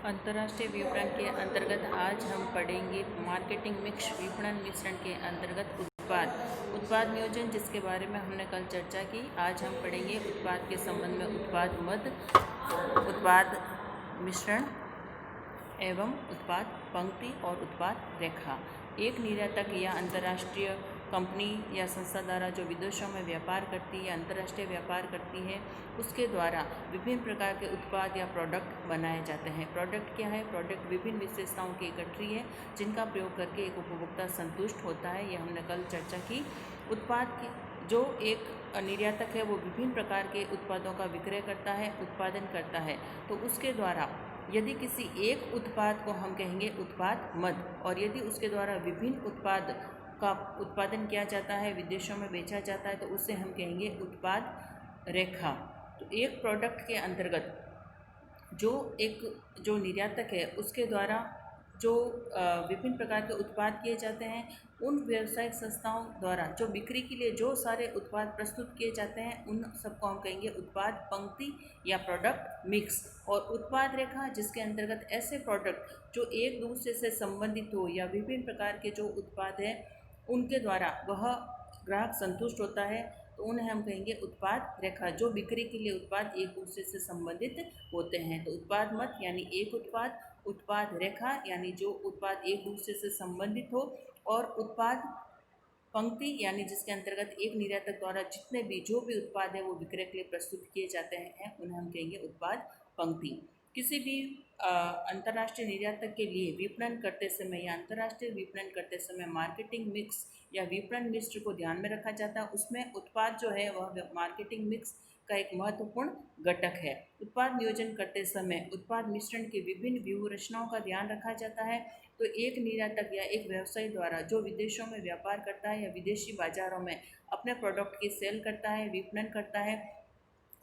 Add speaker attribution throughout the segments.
Speaker 1: अंतर्राष्ट्रीय विपणन के अंतर्गत आज हम पढ़ेंगे मार्केटिंग मिक्स विपणन मिश्रण के अंतर्गत उत्पाद नियोजन, जिसके बारे में हमने कल चर्चा की। आज हम पढ़ेंगे उत्पाद के संबंध में उत्पाद मद, उत्पाद मिश्रण एवं उत्पाद पंक्ति और उत्पाद रेखा। एक निर्यातक या अंतर्राष्ट्रीय कंपनी या संस्था द्वारा जो विदेशों में व्यापार करती है, अंतर्राष्ट्रीय व्यापार करती है, उसके द्वारा विभिन्न प्रकार के उत्पाद या प्रोडक्ट बनाए जाते हैं। प्रोडक्ट क्या है? प्रोडक्ट विभिन्न विशेषताओं की इकट्ठी है जिनका प्रयोग करके एक उपभोक्ता संतुष्ट होता है। यह हमने कल चर्चा की। उत्पाद की जो एक निर्यातक है वो विभिन्न प्रकार के उत्पादों का विक्रय करता है, उत्पादन करता है, तो उसके द्वारा यदि किसी एक उत्पाद को हम कहेंगे उत्पाद मद, और यदि उसके द्वारा विभिन्न उत्पाद का उत्पादन किया जाता है, विदेशों में बेचा जाता है, तो उसे हम कहेंगे उत्पाद रेखा। तो एक प्रोडक्ट के अंतर्गत जो निर्यातक है उसके द्वारा जो विभिन्न प्रकार के उत्पाद किए जाते हैं, उन व्यावसायिक संस्थाओं द्वारा जो बिक्री के लिए जो सारे उत्पाद प्रस्तुत किए जाते हैं, उन सबको हम कहेंगे उत्पाद पंक्ति या प्रोडक्ट मिक्स। और उत्पाद रेखा, जिसके अंतर्गत ऐसे प्रोडक्ट जो एक दूसरे से संबंधित हो या विभिन्न प्रकार के जो उत्पाद हैं उनके द्वारा वह ग्राहक संतुष्ट होता है, तो उन्हें हम कहेंगे उत्पाद रेखा। जो बिक्री के लिए उत्पाद एक दूसरे से संबंधित होते हैं, तो उत्पाद मद यानी एक उत्पाद, उत्पाद रेखा यानी जो उत्पाद एक दूसरे से संबंधित हो, और उत्पाद पंक्ति यानी जिसके अंतर्गत एक निर्यातक द्वारा जितने भी जो भी उत्पाद है वो विक्रय के लिए प्रस्तुत किए जाते हैं, उन्हें हम कहेंगे उत्पाद पंक्ति। किसी भी अंतर्राष्ट्रीय निर्यातक के लिए विपणन करते समय या अंतर्राष्ट्रीय विपणन करते समय मार्केटिंग मिक्स या विपणन मिश्र को ध्यान में रखा जाता है। उसमें उत्पाद जो है वह मार्केटिंग मिक्स का एक महत्वपूर्ण घटक है। उत्पाद नियोजन करते समय उत्पाद मिश्रण की विभिन्न व्यूह रचनाओं का ध्यान रखा जाता है। तो एक निर्यातक या एक व्यवसायी द्वारा जो विदेशों में व्यापार करता है या विदेशी बाजारों में अपने प्रोडक्ट की सेल करता है, विपणन करता है,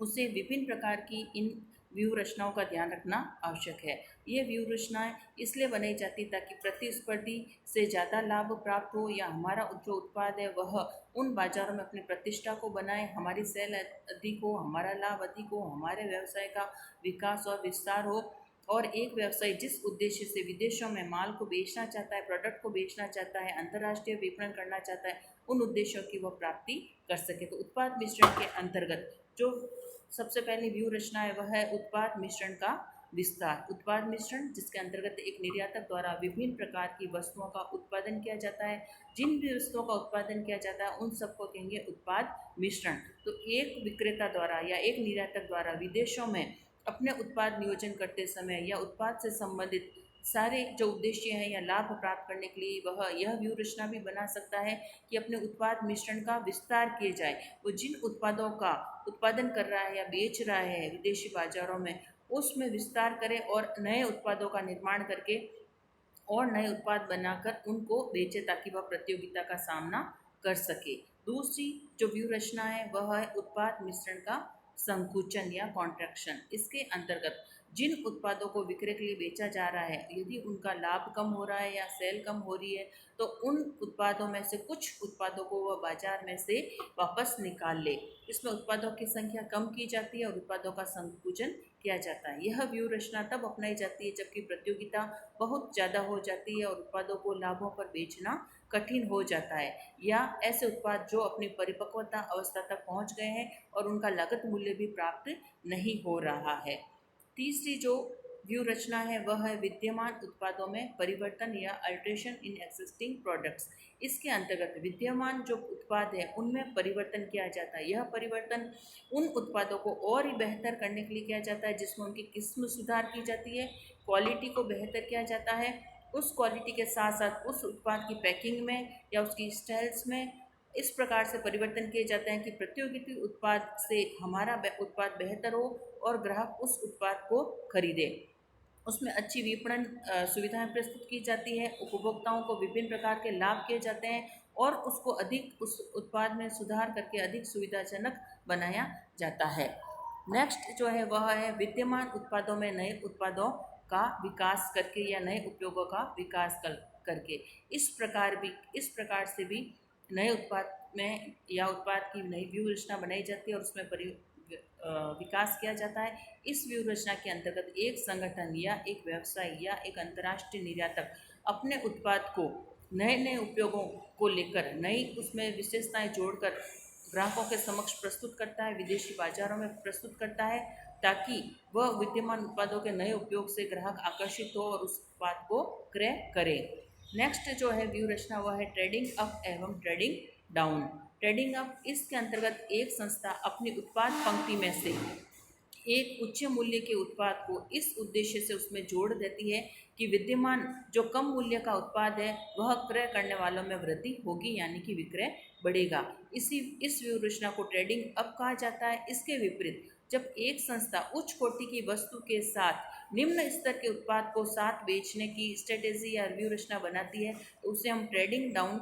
Speaker 1: उसे विभिन्न प्रकार की इन व्यूह रचनाओं का ध्यान रखना आवश्यक है। ये व्यूह रचनाएं इसलिए बनाई जाती ताकि प्रतिस्पर्धी से ज़्यादा लाभ प्राप्त हो, या हमारा जो उत्पाद है वह उन बाज़ारों में अपनी प्रतिष्ठा को बनाए, हमारी सेल अधिक हो, हमारा लाभ अधिक हो, हमारे व्यवसाय का विकास और विस्तार हो। और एक व्यवसायी जिस उद्देश्य से विदेशों में माल को बेचना चाहता है, प्रोडक्ट को बेचना चाहता है, अंतर्राष्ट्रीय विपणन करना चाहता है, उन उद्देश्यों की वह प्राप्ति कर सके। तो उत्पाद मिश्रण के अंतर्गत जो सबसे पहली व्यू रचना है वह है उत्पाद मिश्रण का विस्तार। उत्पाद मिश्रण, जिसके अंतर्गत एक निर्यातक द्वारा विभिन्न प्रकार की वस्तुओं का उत्पादन किया जाता है। जिन भी वस्तुओं का उत्पादन किया जाता है उन सबको कहेंगे उत्पाद मिश्रण। तो एक विक्रेता द्वारा या एक निर्यातक द्वारा विदेशों में अपने उत्पाद नियोजन करते समय या उत्पाद से संबंधित सारे जो उद्देश्य हैं या लाभ प्राप्त करने के लिए वह यह व्यूह रचना भी बना सकता है कि अपने उत्पाद मिश्रण का विस्तार किए जाए। वो जिन उत्पादों का उत्पादन कर रहा है या बेच रहा है विदेशी बाजारों में, उसमें विस्तार करे और नए उत्पादों का निर्माण करके और नए उत्पाद बनाकर उनको बेचे ताकि वह प्रतियोगिता का सामना कर सके। दूसरी जो व्यूह रचना है वह है उत्पाद मिश्रण का संकुचन या कॉन्ट्रैक्शन। इसके अंतर्गत जिन उत्पादों को विक्रय के लिए बेचा जा रहा है, यदि उनका लाभ कम हो रहा है या सेल कम हो रही है, तो उन उत्पादों में से कुछ उत्पादों को वह बाजार में से वापस निकाल ले। इसमें उत्पादों की संख्या कम की जाती है और उत्पादों का संकुचन किया जाता है। यह व्यूह रचना तब अपनाई जाती है जबकि प्रतियोगिता बहुत ज़्यादा हो जाती है और उत्पादों को लाभों पर बेचना कठिन हो जाता है, या ऐसे उत्पाद जो अपनी परिपक्वता अवस्था तक पहुंच गए हैं और उनका लागत मूल्य भी प्राप्त नहीं हो रहा है। तीसरी जो व्यूह रचना है वह है विद्यमान उत्पादों में परिवर्तन या अल्ट्रेशन इन एक्सिस्टिंग प्रोडक्ट्स। इसके अंतर्गत विद्यमान जो उत्पाद है उनमें परिवर्तन किया जाता है। यह परिवर्तन उन उत्पादों को और ही बेहतर करने के लिए किया जाता है, जिसमें उनकी किस्म सुधार की जाती है, क्वालिटी को बेहतर किया जाता है। उस क्वालिटी के साथ साथ उस उत्पाद की पैकिंग में या उसकी स्टाइल्स में इस प्रकार से परिवर्तन किए जाते हैं कि प्रतियोगिता उत्पाद से हमारा उत्पाद बेहतर हो और ग्राहक उस उत्पाद को खरीदे। उसमें अच्छी विपणन सुविधाएं प्रस्तुत की जाती है, उपभोक्ताओं को विभिन्न प्रकार के लाभ किए जाते हैं और उसको अधिक उस उत्पाद में सुधार करके अधिक सुविधाजनक बनाया जाता है। नेक्स्ट जो है वह है विद्यमान उत्पादों में नए उत्पादों का विकास करके या नए उपयोगों का विकास करके इस प्रकार से भी नए उत्पाद में या उत्पाद की नई व्यूह रचना बनाई जाती है और उसमें विकास किया जाता है। इस व्यूह रचना के अंतर्गत एक संगठन या एक व्यवसाय या एक अंतर्राष्ट्रीय निर्यातक अपने उत्पाद को नए नए उपयोगों को लेकर नई उसमें विशेषताएं जोड़कर ग्राहकों के समक्ष प्रस्तुत करता है, विदेशी बाजारों में प्रस्तुत करता है, ताकि वह विद्यमान उत्पादों के नए उपयोग से ग्राहक आकर्षित हो और उस उत्पाद को क्रय करे। नेक्स्ट जो है व्यू रचना वह है ट्रेडिंग अप एवं ट्रेडिंग डाउन। ट्रेडिंग अप इसके अंतर्गत एक संस्था अपनी उत्पाद पंक्ति में से एक उच्च मूल्य के उत्पाद को इस उद्देश्य से उसमें जोड़ देती है कि विद्यमान जो कम मूल्य का उत्पाद है वह क्रय करने वालों में वृद्धि होगी, यानी कि विक्रय बढ़ेगा। इस व्यूहरचना को ट्रेडिंग अप कहा जाता है। इसके विपरीत जब एक संस्था उच्च कोटि की वस्तु के साथ निम्न स्तर के उत्पाद को साथ बेचने की स्ट्रेटेजी या व्यूहरचना बनाती है तो उसे हम ट्रेडिंग डाउन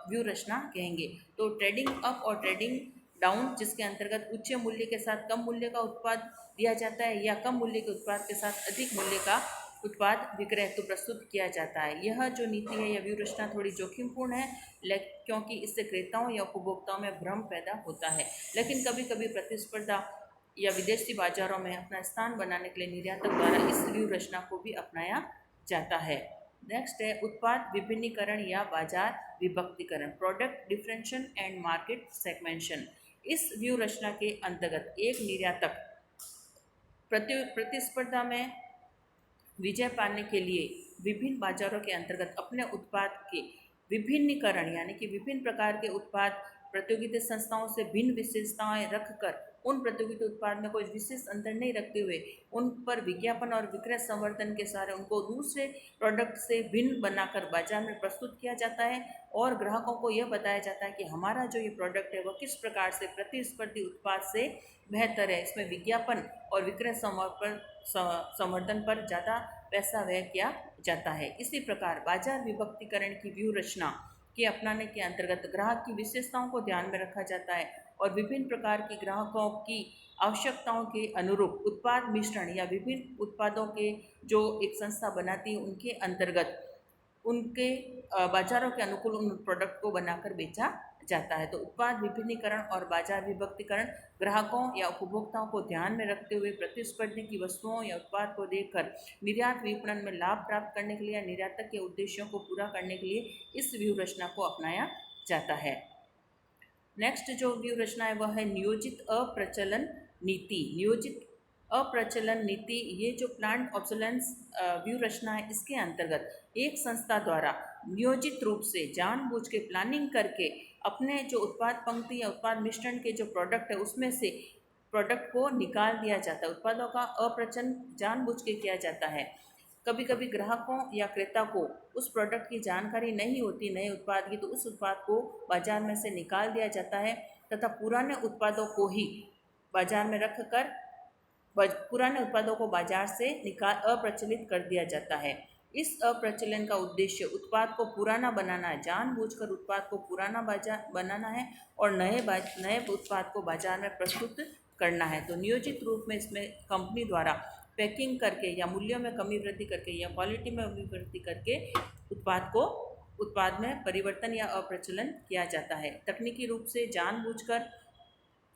Speaker 1: व्यूहरचना कहेंगे। तो ट्रेडिंग अप और ट्रेडिंग डाउन जिसके अंतर्गत उच्च मूल्य के साथ कम मूल्य का उत्पाद दिया जाता है या कम मूल्य के उत्पाद के साथ अधिक मूल्य का उत्पाद विक्रय हेतु प्रस्तुत किया जाता है। यह जो नीति है यह व्यूहरचना थोड़ी जोखिमपूर्ण है क्योंकि इससे क्रेताओं या उपभोक्ताओं में भ्रम पैदा होता है, लेकिन कभी कभी प्रतिस्पर्धा या विदेशी बाजारों में अपना स्थान बनाने के लिए निर्यातक द्वारा इस व्यूहरचना को भी अपनाया जाता है। नेक्स्ट है उत्पाद विभिन्नीकरण या बाजार विभक्तीकरण, product differentiation and market segmentation. इस व्यूहरचना के अंतर्गत एक निर्यातक प्रतिस्पर्धा में विजय पाने के लिए विभिन्न बाजारों के अंतर्गत अपने उत्पाद के विभिन्नीकरण यानी कि विभिन्न प्रकार के उत्पाद प्रतियोगिता संस्थाओं से भिन्न विशेषताएं रखकर उन प्रतियोगिता उत्पाद में कोई विशेष अंतर नहीं रखते हुए उन पर विज्ञापन और विक्रय संवर्धन के सारे उनको दूसरे प्रोडक्ट से भिन्न बनाकर बाजार में प्रस्तुत किया जाता है और ग्राहकों को यह बताया जाता है कि हमारा जो ये प्रोडक्ट है वह किस प्रकार से प्रतिस्पर्धी उत्पाद से बेहतर है। इसमें विज्ञापन और विक्रय संवर्धन पर ज़्यादा पैसा व्यय किया जाता है। इसी प्रकार बाजार विभक्तीकरण की व्यूहरचना के अपनाने के अंतर्गत ग्राहक की विशेषताओं को ध्यान में रखा जाता है और विभिन्न प्रकार की ग्राहकों की आवश्यकताओं के अनुरूप उत्पाद मिश्रण या विभिन्न उत्पादों के जो एक संस्था बनाती है उनके अंतर्गत उनके बाजारों के अनुकूल उन प्रोडक्ट को बनाकर बेचा जाता है। तो उत्पाद विभिन्नीकरण और बाजार विभक्तीकरण ग्राहकों या उपभोक्ताओं को ध्यान में रखते हुए प्रतिस्पर्धी की वस्तुओं या उत्पाद को देखकर निर्यात विपणन में लाभ प्राप्त करने के लिए या निर्यातक के उद्देश्यों को पूरा करने के लिए इस व्यूहरचना को अपनाया जाता है। नेक्स्ट जो व्यूहरचना है वह है नियोजित अप्रचलन नीति। नियोजित अप्रचलन नीति ये जो प्लांट ऑब्सोलेंस व्यूहरचना है इसके अंतर्गत एक संस्था द्वारा नियोजित रूप से जानबूझ के प्लानिंग करके अपने जो उत्पाद पंक्ति या उत्पाद मिश्रण के जो प्रोडक्ट है उसमें से प्रोडक्ट को निकाल दिया जाता है। उत्पादों का अप्रचलन जानबूझ के किया जाता है। कभी कभी ग्राहकों या क्रेता को उस प्रोडक्ट की जानकारी नहीं होती नए उत्पाद की, तो उस उत्पाद को बाजार में से निकाल दिया जाता है तथा पुराने उत्पादों को ही बाजार में रखकर पुराने उत्पादों को बाजार से अप्रचलित कर दिया जाता है। इस अप्रचलन का उद्देश्य उत्पाद को पुराना बनाना है, जानबूझकर उत्पाद को पुराना बनाना है और नए उत्पाद को बाजार में प्रस्तुत करना है। तो नियोजित रूप में इसमें कंपनी द्वारा पैकिंग करके या मूल्यों में कमी वृद्धि करके या क्वालिटी में कमी वृद्धि करके उत्पाद में परिवर्तन या अप्रचलन किया जाता है। तकनीकी रूप से जानबूझकर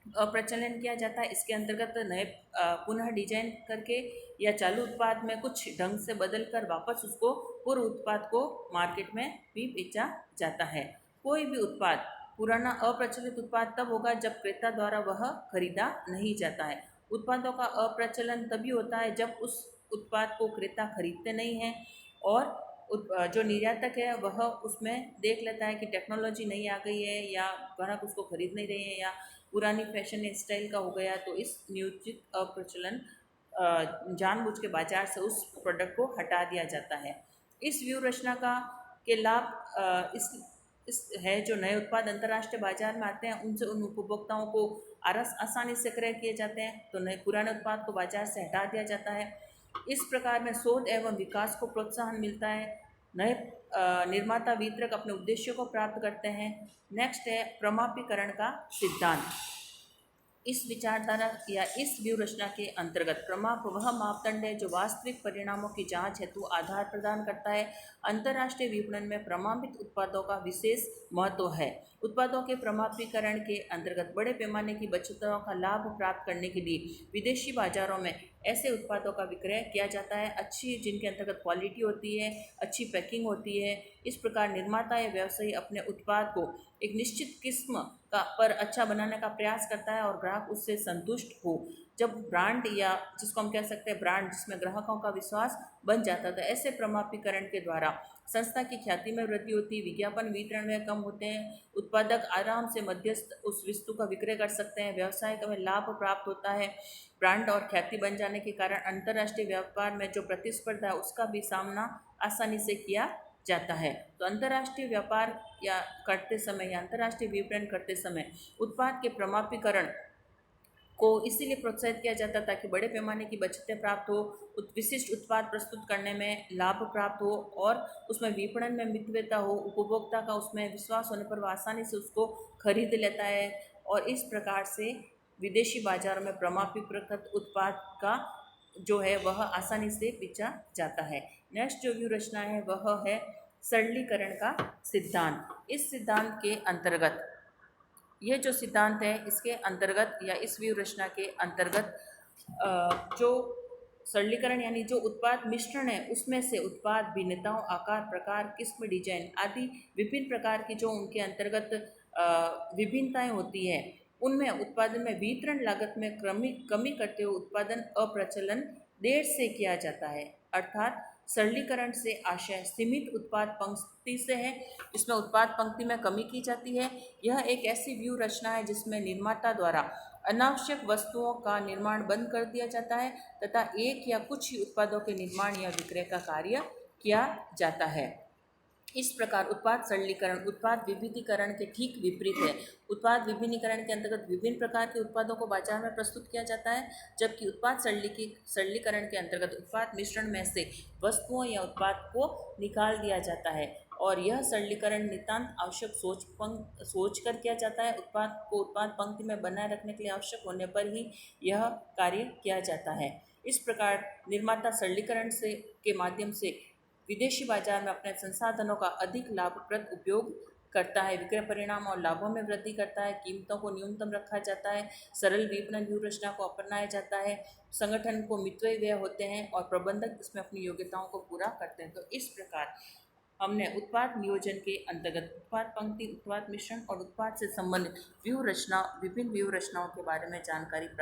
Speaker 1: अप्रचलन किया जाता है। इसके अंतर्गत नए पुनः डिजाइन करके या चालू उत्पाद में कुछ ढंग से बदल कर वापस उसको पूर्व उत्पाद को मार्केट में भी बेचा जाता है। कोई भी उत्पाद पुराना अप्रचलित उत्पाद तब होगा जब क्रेता द्वारा वह खरीदा नहीं जाता है। उत्पादों का अप्रचलन तभी होता है जब उस उत्पाद को क्रेता खरीदते नहीं हैं और जो निर्यातक है वह उसमें देख लेता है कि टेक्नोलॉजी नई आ गई है या ग्राहक उसको खरीद नहीं रहे हैं या पुरानी फैशन स्टाइल का हो गया, तो इस नियोजित अप्रचलन जानबूझ के बाजार से उस प्रोडक्ट को हटा दिया जाता है। इस व्यूहरचना के लाभ इस है जो नए उत्पाद अंतर्राष्ट्रीय बाजार में आते हैं उनसे उन उपभोक्ताओं को आसानी से क्रय किए जाते हैं, तो नए पुराने उत्पाद को बाजार से हटा दिया जाता है। इस प्रकार में शोध एवं विकास को प्रोत्साहन मिलता है। नए निर्माता वितरक अपने उद्देश्यों को प्राप्त करते हैं। नेक्स्ट है प्रमापीकरण का सिद्धांत। इस विचारधारा या इस व्यूह रचना के अंतर्गत प्रमाप वह मापदंड है जो वास्तविक परिणामों की जांच हेतु आधार प्रदान करता है। अंतर्राष्ट्रीय विपणन में प्रमाणित उत्पादों का विशेष महत्व है। उत्पादों के प्रमापीकरण के अंतर्गत बड़े पैमाने की बचतों का लाभ प्राप्त करने के लिए विदेशी बाजारों में ऐसे उत्पादों का विक्रय किया जाता है अच्छी जिनके अंतर्गत क्वालिटी होती है, अच्छी पैकिंग होती है। इस प्रकार निर्माता या व्यवसायी अपने उत्पाद को एक निश्चित किस्म का पर अच्छा बनाने का प्रयास करता है और ग्राहक उससे संतुष्ट हो। जब ब्रांड या जिसको हम कह सकते हैं ब्रांड जिसमें ग्राहकों का विश्वास बन जाता था, ऐसे प्रमापीकरण के द्वारा संस्था की ख्याति में वृद्धि होती है, विज्ञापन वितरण में कम होते हैं, उत्पादक आराम से मध्यस्थ उस वस्तु का विक्रय कर सकते हैं, व्यवसाय में लाभ प्राप्त होता है। ब्रांड और ख्याति बन जाने के कारण अंतर्राष्ट्रीय व्यापार में जो प्रतिस्पर्धा है उसका भी सामना आसानी से किया जाता है। तो अंतर्राष्ट्रीय व्यापार या करते समय या अंतर्राष्ट्रीय विपणन करते समय उत्पाद के प्रमापीकरण को इसीलिए प्रोत्साहित किया जाता ताकि बड़े पैमाने की बचतें प्राप्त हो, विशिष्ट उत्पाद प्रस्तुत करने में लाभ प्राप्त हो और उसमें विपणन में मितव्यता हो, उपभोक्ता का उसमें विश्वास होने पर वह आसानी से उसको खरीद लेता है और इस प्रकार से विदेशी बाजारों में प्रमाणीकृत उत्पाद का जो है वह आसानी से बेचा जाता है। नेक्स्ट जो व्यू रचना है वह है सरलीकरण का सिद्धांत। इस सिद्धांत के अंतर्गत यह जो सिद्धांत है इसके अंतर्गत या इस व्यू रचना के अंतर्गत जो सरलीकरण यानी जो उत्पाद मिश्रण है उसमें से उत्पाद भिन्नताओं, आकार, प्रकार, किस्म, डिजाइन आदि विभिन्न प्रकार की जो उनके अंतर्गत विभिन्नताएं होती है उनमें उत्पादन में वितरण लागत में कमी करते हुए उत्पादन अप्रचलन देर से किया जाता है। अर्थात सरलीकरण से आशय सीमित उत्पाद पंक्ति से है। इसमें उत्पाद पंक्ति में कमी की जाती है। यह एक ऐसी व्यू रचना है जिसमें निर्माता द्वारा अनावश्यक वस्तुओं का निर्माण बंद कर दिया जाता है तथा एक या कुछ ही उत्पादों के निर्माण या विक्रय का कार्य किया जाता है। इस प्रकार उत्पाद सरलीकरण उत्पाद विविधीकरण के ठीक विपरीत है। उत्पाद विभिन्नीकरण के अंतर्गत विभिन्न प्रकार के उत्पादों को बाजार में प्रस्तुत किया जाता है, जबकि उत्पाद सरलीकरण के अंतर्गत उत्पाद मिश्रण में से वस्तुओं या उत्पाद को निकाल दिया जाता है और यह सरलीकरण नितांत आवश्यक सोच कर किया जाता है। उत्पाद को उत्पाद पंक्ति में बनाए रखने के लिए आवश्यक होने पर ही यह कार्य किया जाता है। इस प्रकार निर्माता सरलीकरण से के माध्यम से विदेशी बाजार में अपने संसाधनों का अधिक लाभप्रद उपयोग करता है, विक्रय परिणाम और लाभों में वृद्धि करता है, कीमतों को न्यूनतम रखा जाता है, सरल विपणन व्यूह रचना को अपनाया जाता है, संगठन को मितव्यय व्यय होते हैं और प्रबंधक इसमें अपनी योग्यताओं को पूरा करते हैं। तो इस प्रकार हमने उत्पाद नियोजन के अंतर्गत उत्पाद पंक्ति, उत्पाद मिश्रण और उत्पाद से संबंधित व्यूह रचना विभिन्न व्यूह रचनाओं के बारे में जानकारी प्राप्त